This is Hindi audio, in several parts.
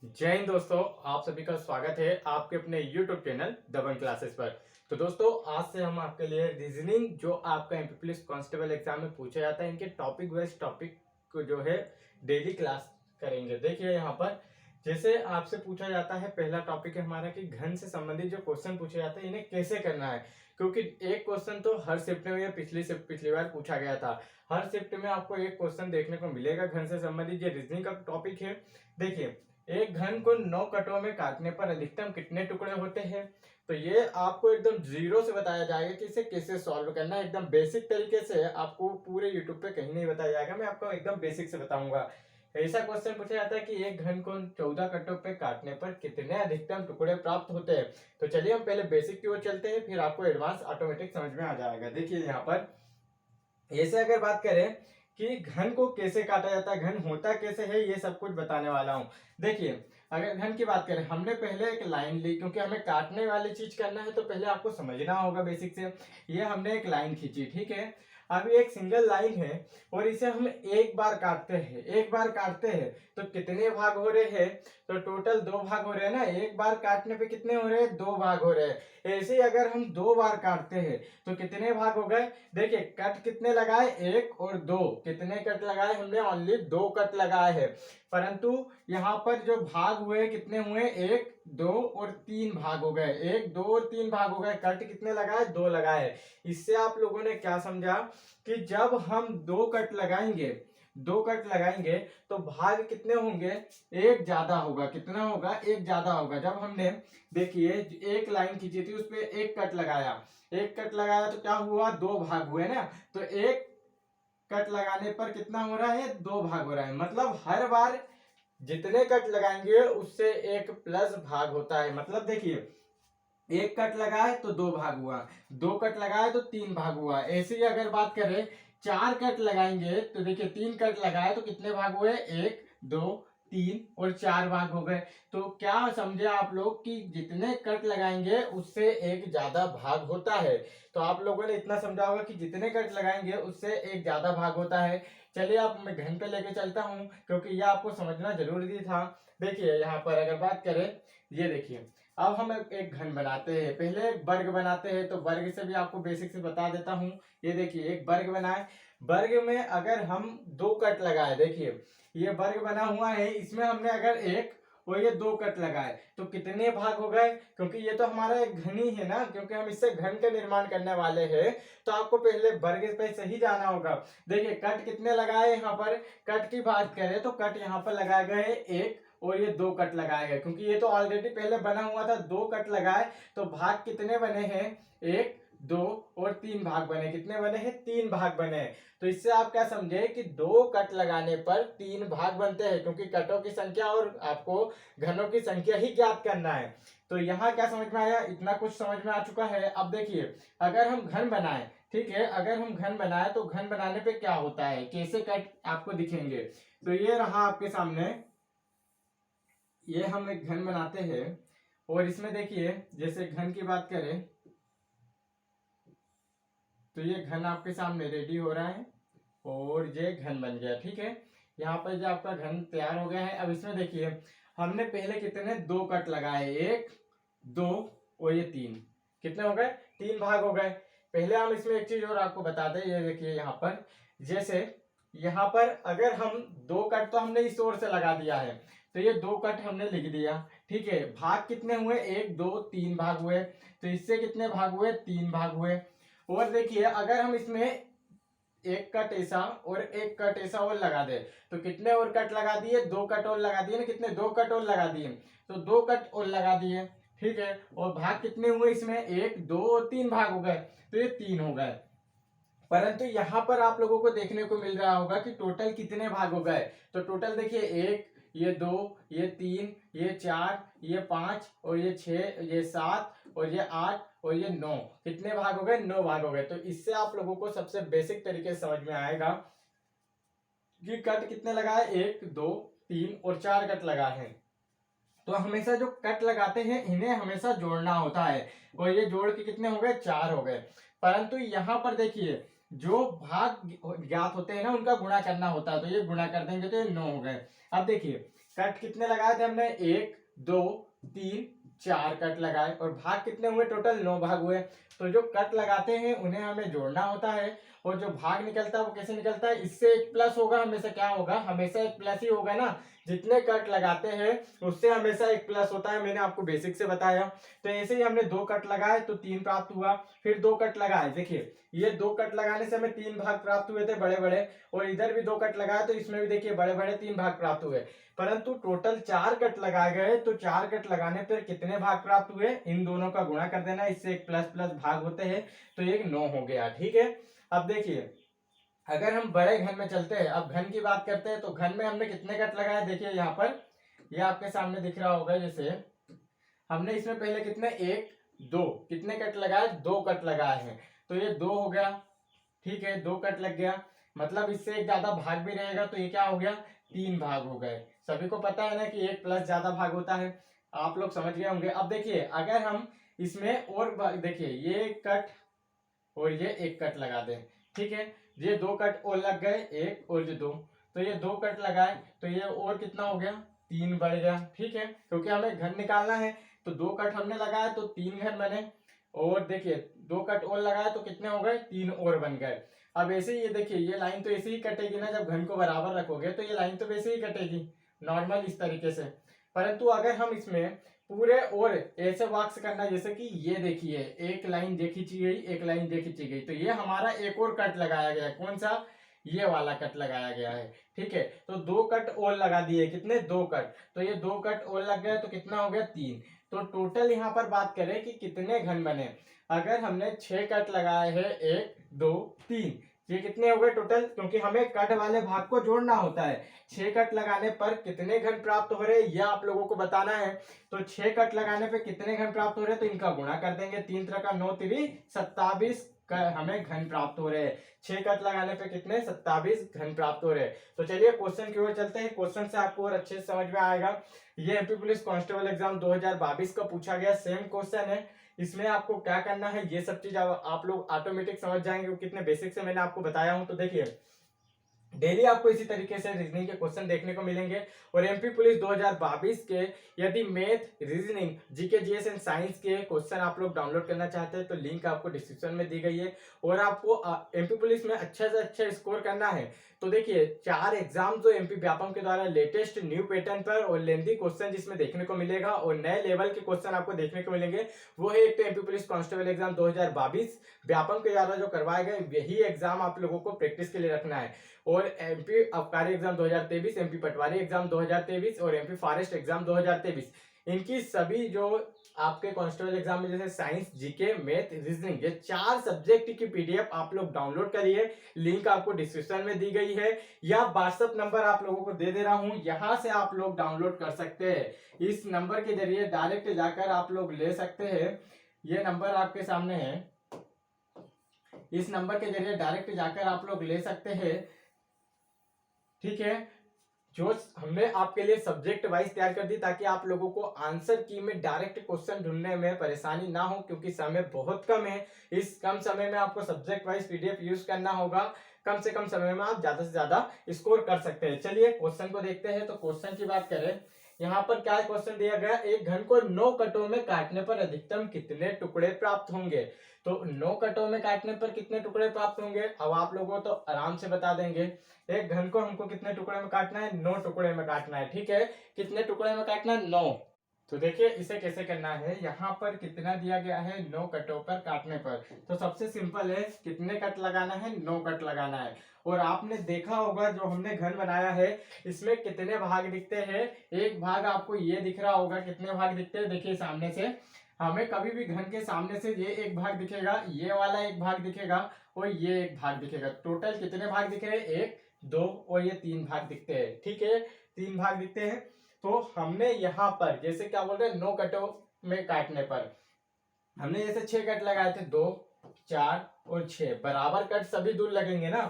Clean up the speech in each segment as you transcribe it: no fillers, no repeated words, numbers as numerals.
जय हिंद दोस्तों, आप सभी का स्वागत है आपके अपने YouTube चैनल दबंग क्लासेस पर। तो दोस्तों, आज से हम आपके लिए रीजनिंग जो आपका एमपी पुलिस कांस्टेबल एग्जाम में पूछा जाता है, इनके टॉपिक वाइज टॉपिक को जो है डेली क्लास करेंगे। देखिए यहाँ पर जैसे आपसे पूछा जाता है, पहला टॉपिक है हमारा कि घन से संबंधित जो क्वेश्चन पूछे जाते हैं इन्हें कैसे करना है। क्योंकि एक क्वेश्चन तो हर शिफ्ट में या पिछली बार पूछा गया था। हर शिफ्ट में आपको एक क्वेश्चन देखने को मिलेगा घन से संबंधित। ये रीजनिंग का टॉपिक है। देखिए, एक घन को 9 कटों में काटने पर अधिकतम कितने टुकड़े होते हैं। तो ये आपको एकदम जीरो से बताया जाएगा कि इसे कैसे सॉल्व करना है। एकदम बेसिक तरीके से आपको पूरे यूट्यूब पे कहीं नहीं बताया जाएगा, मैं आपको एकदम बेसिक से बताऊंगा। ऐसा क्वेश्चन पूछा जाता है कि एक घन को 14 कटों पे काटने पर कितने अधिकतम टुकड़े प्राप्त होते हैं। तो चलिए हम पहले बेसिक की ओर चलते हैं, फिर आपको एडवांस ऑटोमेटिक समझ में आ जाएगा। देखिए यहाँ पर ऐसे अगर बात करें कि घन को कैसे काटा जाता है, घन होता कैसे है, ये सब कुछ बताने वाला हूं। देखिए, अगर घन की बात करें, हमने पहले एक लाइन ली, क्योंकि हमें काटने वाली चीज करना है तो पहले आपको समझना होगा बेसिक से। ये हमने एक लाइन खींची, ठीक है। अभी एक सिंगल लाइन है और इसे हम एक बार काटते हैं। एक बार काटते हैं तो कितने भाग हो रहे हैं? तो टोटल 2 भाग हो रहे हैं ना। एक बार काटने पे कितने हो रहे हैं? 2 भाग हो रहे हैं। ऐसे ही अगर हम 2 बार काटते हैं तो कितने भाग हो गए? देखिए, कट कितने लगाए? 1 और 2। कितने कट लगाए हमने? ओनली 2 कट लगाए हैं। परंतु यहाँ पर जो भाग हुए कितने हुए? 1, 2 और 3 भाग हो गए। 1, 2 और 3 भाग हो गए। कट कितने लगाए? 2 लगाए। इससे आप लोगों ने क्या समझा कि जब हम 2 कट लगाएंगे, 2 कट लगाएंगे तो भाग कितने होंगे? एक ज्यादा होगा। कितना होगा? एक ज्यादा होगा। जब हमने देखिए एक लाइन खींची थी, उस पर एक कट लगाया, एक कट लगाया तो क्या हुआ? 2 भाग हुए ना। तो एक कट लगाने पर कितना हो रहा है? 2 भाग हो रहा है। मतलब हर बार जितने कट लगाएंगे उससे एक प्लस भाग होता है। मतलब देखिए, एक कट लगाए तो 2 भाग हुआ, 2 कट लगाए तो 3 भाग हुआ। ऐसे ही अगर बात करें 4 कट लगाएंगे तो देखिए 3 कट लगाए तो कितने भाग हुए? 1, 2, 3 और 4 भाग हो गए। तो क्या समझे आप लोग कि जितने कट लगाएंगे उससे एक ज्यादा भाग होता है। तो आप लोगों ने इतना समझा होगा कि जितने कट लगाएंगे उससे एक ज्यादा भाग होता है। चलिए अब मैं घन पे लेके चलता हूं, क्योंकि यह आपको समझना जरूरी था। देखिए यहाँ पर अगर बात करें, ये देखिए, अब हम एक घन बनाते हैं। पहले एक वर्ग बनाते हैं, तो वर्ग से भी आपको बेसिक से बता देता हूं। ये देखिए एक वर्ग बनाए। वर्ग में अगर हम 2 कट लगाए, देखिए ये वर्ग बना हुआ है, इसमें हमने अगर 1 और ये 2 कट लगाए तो कितने भाग हो गए? क्योंकि ये तो हमारा एक घन ही है ना, क्योंकि हम इससे घन का निर्माण करने वाले हैं। तो आपको पहले वर्ग पे सही जाना होगा। देखिए कट कितने लगाए यहाँ पर? कट की बात करें तो कट यहाँ पर लगाए गए 1 और ये 2 कट लगाए गए, क्योंकि ये तो ऑलरेडी पहले बना हुआ था। 2 कट लगाए तो भाग कितने बने हैं? 1, 2 और 3 भाग बने। कितने बने हैं? 3 भाग बने हैं। तो इससे आप क्या समझे कि 2 कट लगाने पर 3 भाग बनते हैं, क्योंकि कटों की संख्या और आपको घनों की संख्या ही ज्ञात करना है। तो यहाँ क्या समझ में आया? इतना कुछ समझ में आ चुका है। अब देखिए, अगर हम घन बनाए, ठीक है, अगर हम घन बनाए तो घन बनाने पे क्या होता है, कैसे कट आपको दिखेंगे। तो ये रहा आपके सामने, ये हम एक घन बनाते हैं और इसमें देखिए जैसे घन की बात करें तो ये घन आपके सामने रेडी हो रहा है और ये घन बन गया, ठीक है। यहाँ पर जो आपका घन तैयार हो गया है। अब इसमें देखिए हमने पहले कितने 2 कट लगाए, 1, 2 और ये 3। कितने हो गए? 3 भाग हो गए। पहले हम इसमें एक चीज और आपको बता दें, ये देखिए यहाँ पर जैसे यहाँ पर अगर हम 2 कट तो हमने इस ओर से लगा दिया है, तो ये 2 कट हमने लिख दिया, ठीक है। भाग कितने हुए? 1, 2, 3 भाग हुए। तो इससे कितने भाग हुए? 3 भाग हुए। और देखिए अगर हम इसमें एक कट ऐसा और एक कट ऐसा और लगा दे तो कितने और कट लगा दिए? 2 कट और लगा दिए ना। कितने? 2 कट और लगा दिए, तो 2 कट और लगा दिए, ठीक है। और भाग कितने हुए इसमें? 1, 2 और 3 भाग हो गए। तो ये 3 हो गए। परंतु यहाँ पर आप लोगों को देखने को मिल रहा होगा कि टोटल कितने भाग हो गए। तो टोटल देखिए 1, ये 2, ये 3, ये 4, ये 5 और ये 6, ये 7 और ये 8 और ये 9। कितने भाग हो गए? 9 भाग हो गए। तो इससे आप लोगों को सबसे बेसिक तरीके से समझ में आएगा कि कट कितने लगाए? 1, 2, 3 और 4 कट लगाए हैं। तो हमेशा जो कट लगाते हैं इन्हें हमेशा जोड़ना होता है, और ये जोड़ के कितने हो गए? 4 हो गए। परंतु यहाँ पर देखिए जो भाग ज्ञात होते हैं ना, उनका गुणा करना होता है, तो ये गुणा कर देंगे तो ये 9 हो गए। अब देखिए कट कितने लगाए थे हमने, 1 2 3 4 कट लगाए, और भाग कितने हुए, टोटल 9 भाग हुए। तो जो कट लगाते हैं उन्हें हमें जोड़ना होता है, और जो भाग निकलता है वो कैसे निकलता है, इससे एक प्लस होगा, हमेशा क्या होगा, हमेशा एक प्लस ही होगा ना। जितने कट लगाते हैं उससे हमेशा एक प्लस होता है, मैंने आपको बेसिक से बताया। तो ऐसे ही हमने 2 कट लगाए तो 3 प्राप्त हुआ, फिर 2 कट लगाए, देखिए ये 2 कट लगाने से हमें 3 भाग प्राप्त हुए थे बड़े बड़े, और इधर भी 2 कट लगाए तो इसमें भी देखिए बड़े बड़े 3 भाग प्राप्त हुए। परंतु टोटल 4 कट लगाए गए, तो 4 कट लगाने पर कितने भाग प्राप्त हुए, इन दोनों का गुणा कर देना, इससे एक प्लस प्लस भाग होते हैं, तो एक 9 हो गया। ठीक है, अब देखिए अगर हम बड़े घन में चलते हैं, अब घन की बात करते हैं, तो घन में हमने कितने कट लगाए, देखिए यहाँ पर ये आपके सामने दिख रहा होगा, जैसे हमने इसमें पहले कितने, 1 2 कितने कट लगाए, 2 कट लगाए हैं, तो ये 2 हो गया। ठीक है, 2 कट लग गया, मतलब इससे एक ज्यादा भाग भी रहेगा, तो ये क्या हो गया, 3 भाग हो गए। सभी को पता है ना कि एक प्लस ज्यादा भाग होता है, आप लोग समझ गए होंगे। अब देखिए अगर हम इसमें और देखिए ये कट और ये एक कट लगा दें, ठीक है, ये 2 कट और लग गए, एक और ये 2, तो ये 2 कट लगाए, तो ये और कितना हो गया, 3 बढ़ गया। ठीक है, क्योंकि हमें घन निकालना है, तो 2 कट हमने लगाया तो 3 घन बने, और देखिए 2 कट और लगाए तो कितने हो गए, 3 और बन गए। अब ऐसे ही ये देखिए ये लाइन तो ऐसे ही कटेगी ना, जब घन को बराबर रखोगे तो ये लाइन तो वैसे ही कटेगी नॉर्मल इस तरीके से। परंतु अगर हम इसमें पूरे और ऐसे वाक्स करना, जैसे कि ये देखिए एक लाइन ये खींची गई, एक लाइन ये खींची गई, तो ये हमारा एक और कट लगाया गया है, कौन सा, ये वाला कट लगाया गया है। ठीक है, तो 2 कट और लगा दिए, कितने, 2 कट, तो ये 2 कट और लग गए, तो कितना हो गया, 3। तो टोटल यहाँ पर बात करें कि कितने घन बने, अगर हमने 6 कट लगाए हैं, 1 2 3, ये कितने हो गए टोटल, क्योंकि हमें कट वाले भाग को जोड़ना होता है। 6 कट लगाने पर कितने घन प्राप्त हो रहे हैं यह आप लोगों को बताना है। तो 6 कट लगाने पे कितने घन प्राप्त हो रहे हैं, तो इनका गुणा कर देंगे, 3 3 का 9 3 27 हमें घन प्राप्त हो रहे हैं। 6 कट लगाने पे कितने, 27 घन प्राप्त हो रहे हैं। तो चलिए क्वेश्चन की ओर चलते हैं, क्वेश्चन से आपको और अच्छे से समझ में आएगा। ये एमपी पुलिस कांस्टेबल एग्जाम 2022 का पूछा गया सेम क्वेश्चन है। इसमें आपको क्या करना है, ये सब चीज आप लोग ऑटोमेटिक समझ जाएंगे, कितने बेसिक से मैंने आपको बताया हूं। तो देखिए डेली आपको इसी तरीके से रीजनिंग के क्वेश्चन देखने को मिलेंगे, और एमपी पुलिस 2022 के यदि math, reasoning, GK, GS and science के क्वेश्चन आप लोग डाउनलोड करना चाहते हैं तो लिंक आपको डिस्क्रिप्शन में दी गई है। और आपको एमपी पुलिस में अच्छा से अच्छा स्कोर करना है तो देखिए 4 एग्जाम जो एमपी व्यापम के द्वारा लेटेस्ट न्यू पैटर्न पर और लेंथी क्वेश्चन जिसमें देखने को मिलेगा और नए लेवल के क्वेश्चन आपको देखने को मिलेंगे, वो है एक तो MP police constable exam 2022 Vyapam के द्वारा जो करवाए गए, यही एग्जाम आप लोगों को प्रैक्टिस के लिए रखना है। और एमपी आबकारी एग्जाम 2023, एमपी पटवारी एग्जाम 2023 और एमपी फॉरेस्ट एग्जाम 2023, इनकी सभी जो आपके कांस्टेबल एग्जाम में जैसे साइंस, जीके, मैथ, रीजनिंग, ये 4 सब्जेक्ट की पीडीएफ आप लोग डाउनलोड करिए। लिंक आपको डिस्क्रिप्शन में दी गई है या व्हाट्सएप नंबर आप लोगों को दे दे रहा हूं, यहां से आप लोग डाउनलोड कर सकते हैं। इस नंबर के जरिए डायरेक्ट जाकर आप लोग ले सकते हैं। ये नंबर आपके सामने है, इस नंबर के जरिए डायरेक्ट जाकर आप लोग ले सकते हैं। ठीक है, जो हमने आपके लिए सब्जेक्ट वाइज तैयार कर दी ताकि आप लोगों को आंसर की में डायरेक्ट क्वेश्चन ढूंढने में परेशानी ना हो, क्योंकि समय बहुत कम है। इस कम समय में आपको सब्जेक्ट वाइज पीडीएफ यूज करना होगा, कम से कम समय में आप ज्यादा से ज्यादा स्कोर कर सकते हैं। चलिए क्वेश्चन को देखते हैं। तो क्वेश्चन की बात करें, यहाँ पर क्या क्वेश्चन दिया गया, एक घन को 9 कटों में काटने पर अधिकतम कितने टुकड़े प्राप्त होंगे। तो 9 कटों में काटने पर कितने टुकड़े प्राप्त होंगे, अब आप लोगों को तो आराम से बता देंगे। एक घन को हमको कितने टुकड़े में काटना है, 9 टुकड़े में काटना है। ठीक है, कितने टुकड़े में काटना है, 9। तो देखिए इसे कैसे करना है, यहाँ पर कितना दिया गया है, 9 कटों पर काटने पर। तो सबसे सिंपल है, कितने कट लगाना है, 9 कट लगाना है। और आपने देखा होगा जो हमने घन बनाया है इसमें कितने भाग दिखते हैं, एक भाग आपको ये दिख रहा होगा, कितने भाग दिखते हैं, देखिए सामने से हमें कभी भी घन के सामने से ये एक भाग दिखेगा, ये वाला एक भाग दिखेगा और ये एक भाग दिखेगा। टोटल कितने भाग दिख रहे हैं, 1 2 और ये 3 भाग दिखते हैं। ठीक है, 3 भाग दिखते हैं। तो हमने यहाँ पर जैसे क्या बोल रहे हैं, 9 कटों में काटने पर हमने जैसे 6 कट लगाए थे, 2 4 और 6 बराबर कट सभी दूर लगेंगे ना।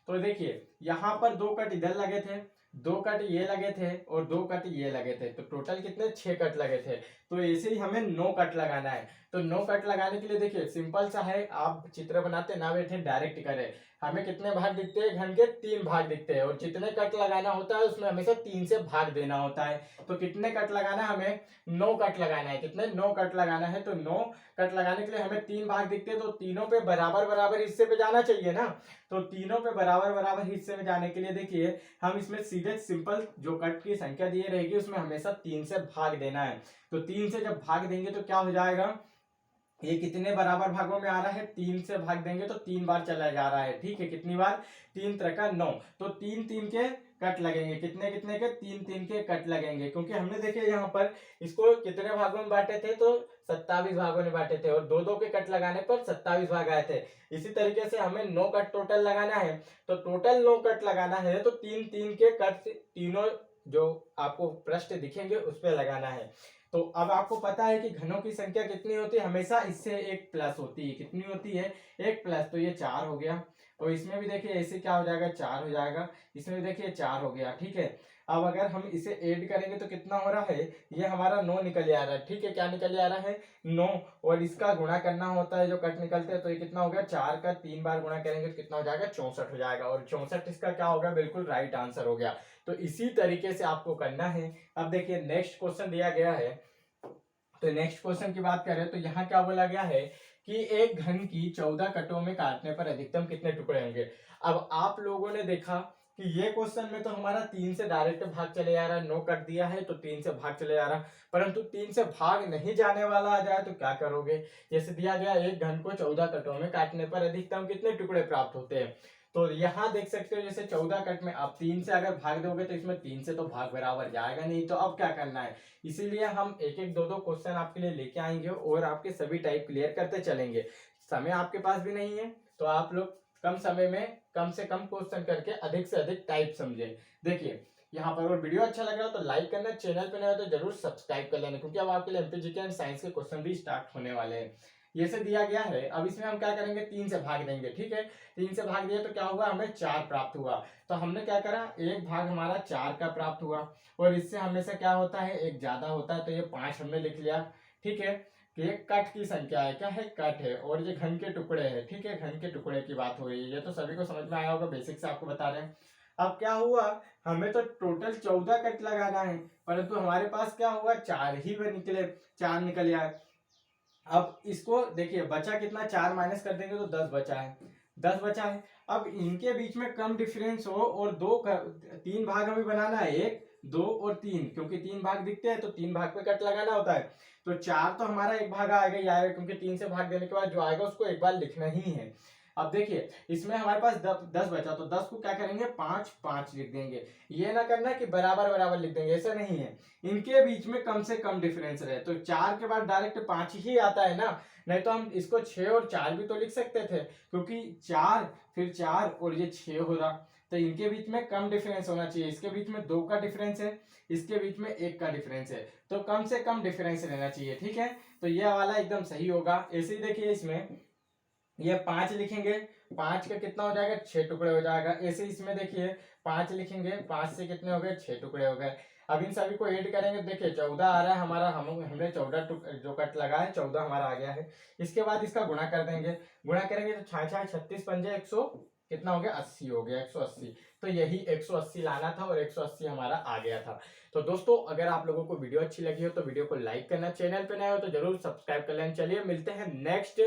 तो देखिए यहाँ पर 2 कट इधर लगे थे, 2 कट ये लगे थे और 2 कट ये लगे थे, तो टोटल कितने, 6 कट लगे थे। तो ऐसे ही हमें 9 कट लगाना है। तो 9 कट लगाने के लिए देखिए सिंपल सा है, आप चित्र बनाते ना बैठे, डायरेक्ट करें। हमें कितने भाग दिखते हैं घन के? 3 भाग दिखते हैं, और जितने कट लगाना होता है उसमें हमेशा 3 से भाग देना होता है। तो कितने कट लगाना है हमें? 9 कट लगाना है। कितने? 9 कट लगाना है। तो 9 कट लगाने के लिए हमें 3 भाग दिखते हैं, तो तीनों पे बराबर बराबर हिस्से पे जाना चाहिए ना। तो तीनों पे बराबर बराबर हिस्से में जाने के लिए देखिए हम इसमें सीधे सिंपल जो कट की संख्या दी रहेगी उसमें हमेशा 3 से भाग देना है। तो 3 से जब भाग देंगे तो क्या हो जाएगा? ये कितने बराबर भागों में आ रहा है? 3 से भाग देंगे तो 3 बार चला जा रहा है। ठीक है, कितनी बार? 3 त्रिका 9। तो 3 3 के कट लगेंगे। कितने कितने के? 3 3 के कट लगेंगे, क्योंकि हमने देखिए यहाँ पर इसको कितने भागों में बांटे थे? तो 27 भागों में बांटे थे, और दो दो के कट लगाने पर 27 भाग आए थे। इसी तरीके से हमें 9 कट टोटल लगाना है। तो टोटल 9 कट लगाना है तो 3 3 के कट तीनों जो आपको पृष्ठ दिखेंगे उस पर लगाना है। तो अब आपको पता है कि घनों की संख्या कितनी होती है? हमेशा इससे एक प्लस होती है। कितनी होती है? एक प्लस। तो ये 4 हो गया, और इसमें भी देखिए ऐसे क्या हो जाएगा? 4 हो जाएगा। इसमें भी देखिए 4 हो गया। ठीक है, अब अगर हम इसे ऐड करेंगे तो कितना हो रहा है? ये हमारा 9 निकल आ रहा है। ठीक है, क्या निकल आ रहा है? 9। और इसका गुणा करना होता है जो कट निकलते हैं, तो ये कितना हो गया? 4 का 3 बार गुणा करेंगे तो कितना हो जाएगा? 64 हो जाएगा, और 64 इसका क्या होगा? बिल्कुल राइट आंसर हो गया। तो इसी तरीके से आपको करना है। अब देखिए नेक्स्ट क्वेश्चन दिया गया है। तो नेक्स्ट क्वेश्चन की बात करें तो यहाँ क्या बोला गया है कि एक घन की 14 कटों में काटने पर अधिकतम कितने टुकड़े होंगे। अब आप लोगों ने देखा कि ये क्वेश्चन में तो हमारा 3 से डायरेक्ट भाग चले जा रहा है। 9 कट दिया है तो 3 से भाग चले जा रहा है, परंतु 3 से भाग नहीं जाने वाला आ जाए तो क्या करोगे? जैसे दिया गया एक घन को 14 कटों में काटने पर अधिकतम कितने टुकड़े प्राप्त होते हैं। तो यहाँ देख सकते हो जैसे 14 कट में आप 3 से अगर भाग दोगे तो इसमें 3 से तो भाग बराबर जाएगा नहीं। तो अब क्या करना है? इसीलिए हम एक एक दो दो क्वेश्चन आपके लिए लेके आएंगे और आपके सभी टाइप क्लियर करते चलेंगे। समय आपके पास भी नहीं है, तो आप लोग कम समय में कम से कम क्वेश्चन करके अधिक से अधिक टाइप समझे। देखिए यहाँ पर, और वीडियो अच्छा लग रहा हो तो लाइक करना, चैनल पे नए हो तो जरूर सब्सक्राइब कर लेना, क्योंकि अब आपके लिए एमपीजीके एंड साइंस के क्वेश्चन भी स्टार्ट होने वाले हैं। ये से दिया गया है। अब इसमें हम क्या करेंगे? 3 से भाग देंगे। ठीक है, 3 से भाग दिया तो क्या हुआ? हमें 4 प्राप्त हुआ। तो हमने क्या करा? एक भाग हमारा 4 का प्राप्त हुआ, और इससे हमेशा क्या होता है? एक ज्यादा होता है, तो ये 5 हमने लिख लिया। ठीक है, कि ये कट की संख्या है। क्या है? कट है, और ये घन के टुकड़े हैं। ठीक है, घन के टुकड़े की बात हो रही है, ये तो सभी को समझ में आया होगा, बेसिक से आपको बता रहे हैं। अब क्या हुआ? हमें तो टोटल 14 कट लगाना है, परंतु हमारे पास क्या हुआ? 4 ही निकले, 4 निकल आए। अब इसको देखिए बचा कितना? 4 माइनस कर देंगे तो 10 बचा है। 10 बचा है। अब इनके बीच में कम डिफरेंस हो और 3 भाग हमें बनाना है, 1 2 और 3, क्योंकि 3 भाग दिखते हैं तो 3 भाग पे कट लगाना होता है। तो 4 तो हमारा एक भाग आएगा ही आएगा, क्योंकि 3 से भाग देने के बाद जो आएगा उसको एक बार लिखना ही है। अब देखिए इसमें हमारे पास 10 बचा, तो 10 को क्या करेंगे? 5 5 लिख देंगे। ये ना करना कि बराबर बराबर लिख देंगे, ऐसा नहीं है। इनके बीच में कम से कम डिफरेंस रहे, तो 4 के बाद डायरेक्ट 5 ही आता है ना। नहीं तो हम इसको 6 और 4 भी तो लिख सकते थे, क्योंकि 4 फिर 4 और ये 6 हो रहा। तो इनके बीच में कम डिफरेंस होना चाहिए। इसके बीच में 2 का डिफरेंस है, इसके बीच में 1 का डिफरेंस है, तो कम से कम डिफरेंस रहना चाहिए। ठीक है, तो ये वाला एकदम सही होगा। ऐसे ही देखिए इसमें ये 5 लिखेंगे, 5 का कितना हो जाएगा? 6 टुकड़े हो जाएगा। ऐसे इसमें देखिए 5 लिखेंगे, 5 से कितने हो गए? 6 टुकड़े हो गए। अब इन सभी को ऐड करेंगे, देखिए 14 आ रहा है हमारा। हमने 14 जो कट लगा है 14 हमारा आ गया है। इसके बाद इसका गुणा कर देंगे। गुणा करेंगे तो 6 6 36 पंजे 100 कितना हो गया? 80 हो गया, 180। तो यही 180 लाना था, और 180 हमारा आ गया था। तो दोस्तों अगर आप लोगों को वीडियो अच्छी लगी हो तो वीडियो को लाइक करना, चैनल पे नए हो तो जरूर सब्सक्राइब कर लेना। चलिए मिलते हैं नेक्स्ट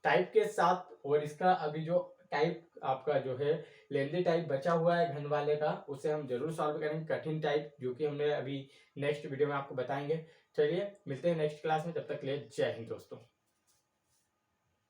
टाइप के साथ। और इसका अभी जो टाइप आपका जो है लेंदी टाइप बचा हुआ है घन वाले का, उसे हम जरूर सॉल्व करेंगे, कठिन टाइप, जो कि हमने अभी नेक्स्ट वीडियो में आपको बताएंगे। चलिए मिलते हैं नेक्स्ट क्लास में, तब तक के लिए जय हिंद दोस्तों।